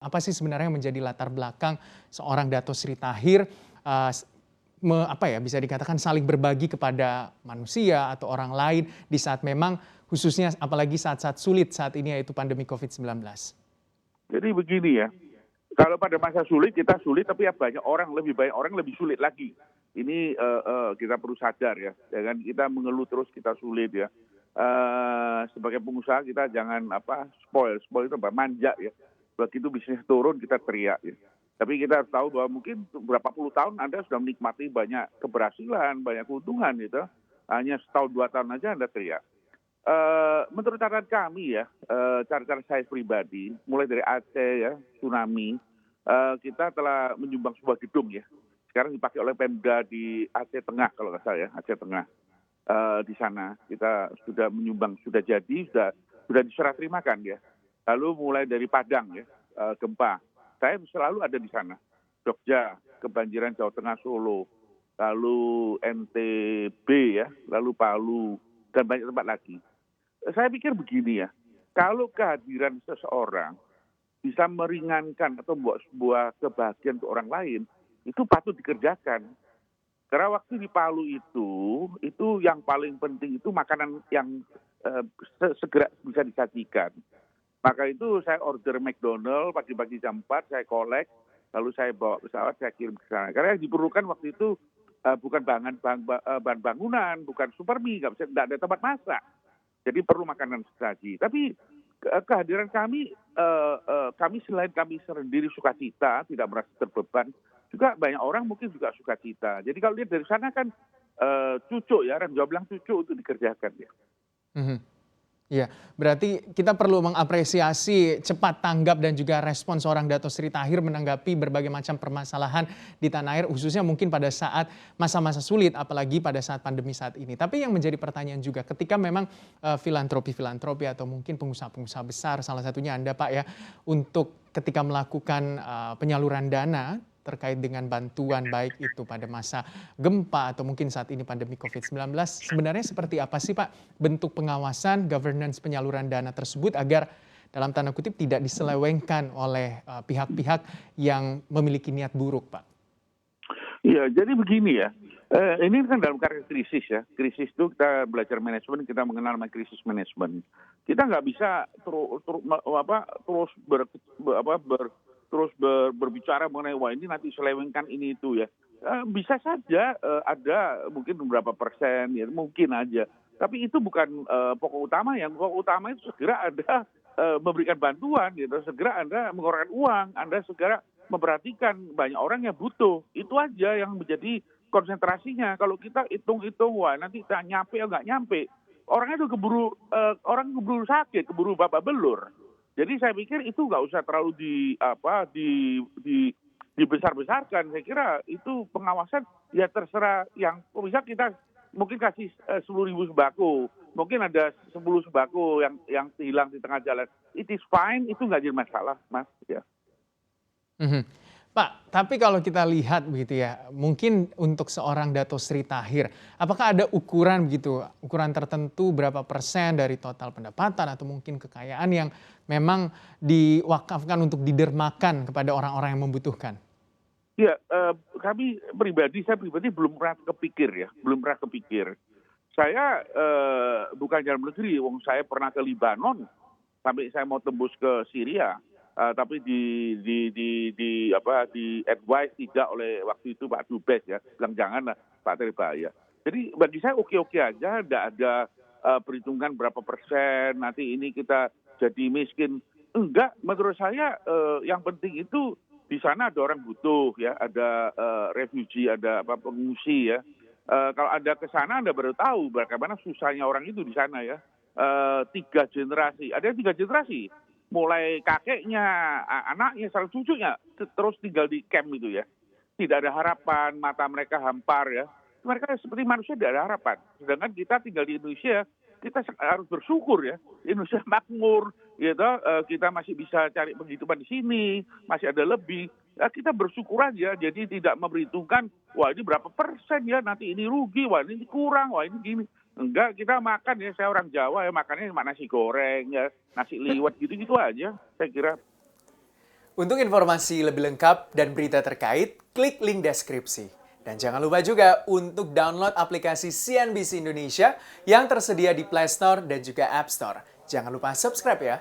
Apa sih sebenarnya yang menjadi latar belakang seorang Dato Sri Tahir bisa dikatakan saling berbagi kepada manusia atau orang lain di saat memang khususnya apalagi saat-saat sulit saat ini yaitu pandemi COVID-19. Jadi begini ya, kalau pada masa sulit kita sulit, tapi ya lebih banyak orang lebih sulit lagi. Ini kita perlu sadar ya, jangan kita mengeluh terus kita sulit ya. Sebagai pengusaha kita jangan spoil itu manja ya. Begitu bisnis turun kita teriak ya. Tapi kita harus tahu bahwa mungkin berapa puluh tahun Anda sudah menikmati banyak keberhasilan, banyak keuntungan gitu. Hanya setahun 2 tahun aja Anda teriak. Menurut catatan kami ya, catatan saya pribadi, mulai dari Aceh ya, tsunami, kita telah menyumbang sebuah gedung ya. Sekarang dipakai oleh Pemda di Aceh Tengah kalau nggak salah ya, Aceh Tengah. Di sana kita sudah menyumbang, sudah jadi, sudah diserah terimakan ya. Lalu mulai dari Padang ya, gempa. Saya selalu ada di sana. Jogja, kebanjiran Jawa Tengah, Solo, lalu NTB ya, lalu Palu, dan banyak tempat lagi. Saya pikir begini ya, kalau kehadiran seseorang bisa meringankan atau membawa sebuah kebahagiaan untuk orang lain, itu patut dikerjakan. Karena waktu di Palu itu yang paling penting itu makanan yang segera bisa disajikan. Maka itu saya order McDonald pagi-pagi jam 4, saya kolek, lalu saya bawa pesawat, saya kirim ke sana. Karena yang diperlukan waktu itu bukan bahan bangunan, bukan supermie, nggak ada tempat masak. Jadi perlu makanan sesaji. Tapi kehadiran kami selain kami sendiri sukacita, tidak merasa terbeban, juga banyak orang mungkin juga sukacita. Jadi kalau lihat dari sana kan cucuk ya, orang Jawa bilang cucuk untuk dikerjakan ya. Iya, berarti kita perlu mengapresiasi cepat tanggap dan juga respon seorang Dato Sri Tahir menanggapi berbagai macam permasalahan di tanah air, khususnya mungkin pada saat masa-masa sulit, apalagi pada saat pandemi saat ini. Tapi yang menjadi pertanyaan juga, ketika memang filantropi atau mungkin pengusaha-pengusaha besar, salah satunya Anda Pak ya, untuk ketika melakukan penyaluran dana terkait dengan bantuan baik itu pada masa gempa atau mungkin saat ini pandemi COVID-19, sebenarnya seperti apa sih Pak bentuk pengawasan governance penyaluran dana tersebut agar dalam tanda kutip tidak diselewengkan oleh pihak-pihak yang memiliki niat buruk Pak? Iya, jadi begini ya, ini kan dalam karir krisis ya, krisis itu kita belajar manajemen, kita mengenal krisis manajemen. Kita nggak bisa terus berbicara mengenai wah ini nanti selewengkan ini itu ya. Bisa saja ada mungkin beberapa persen ya mungkin aja. Tapi itu bukan pokok utama. Yang pokok utama itu segera Anda memberikan bantuan gitu, segera Anda mengeluarkan uang, Anda segera memperhatikan banyak orang yang butuh. Itu aja yang menjadi konsentrasinya. Kalau kita hitung-hitung wah nanti kita nyampe atau nggak nyampe, orangnya tuh keburu sakit, keburu babak belur. Jadi saya pikir itu nggak usah terlalu dibesar-besarkan. Saya kira itu pengawasan ya terserah yang bisa kita mungkin kasih 10.000 sembako, mungkin ada 10 sembako yang hilang di tengah jalan. It is fine, itu nggak jadi masalah, Mas. Ya. Pak, tapi kalau kita lihat begitu ya, mungkin untuk seorang Dato Sri Tahir, apakah ada ukuran begitu, ukuran tertentu berapa persen dari total pendapatan atau mungkin kekayaan yang memang diwakafkan untuk didermakan kepada orang-orang yang membutuhkan? Ya, saya pribadi belum pernah kepikir ya, belum pernah kepikir. Saya bukan dalam negeri, saya pernah ke Libanon, sampai saya mau tembus ke Syria. Tapi di advice tidak oleh waktu itu Pak Dubes ya, bilang janganlah Pak Terbahaya. Jadi bagi saya oke-oke aja, tidak ada perhitungan berapa persen nanti ini kita jadi miskin. Enggak, menurut saya yang penting itu di sana ada orang butuh ya, ada refugee, ada pengungsi ya. Kalau Anda ke sana Anda baru tahu bagaimana susahnya orang itu di sana ya. 3 generasi, ada 3 generasi. Mulai kakeknya, anaknya, salah cucunya, terus tinggal di camp itu ya. Tidak ada harapan, mata mereka hampar ya. Mereka seperti manusia tidak ada harapan. Sedangkan kita tinggal di Indonesia, kita harus bersyukur ya. Indonesia makmur, gitu. Kita masih bisa cari penghidupan di sini, masih ada lebih. Ya, kita bersyukur aja, jadi tidak memperhitungkan, wah ini berapa persen ya, nanti ini rugi, wah ini kurang, wah ini gini. Enggak, kita makan ya, saya orang Jawa ya, makannya nasi goreng ya, nasi liwet gitu-gitu aja, saya kira. Untuk informasi lebih lengkap dan berita terkait, klik link deskripsi. Dan jangan lupa juga untuk download aplikasi CNBC Indonesia yang tersedia di Play Store dan juga App Store. Jangan lupa subscribe ya.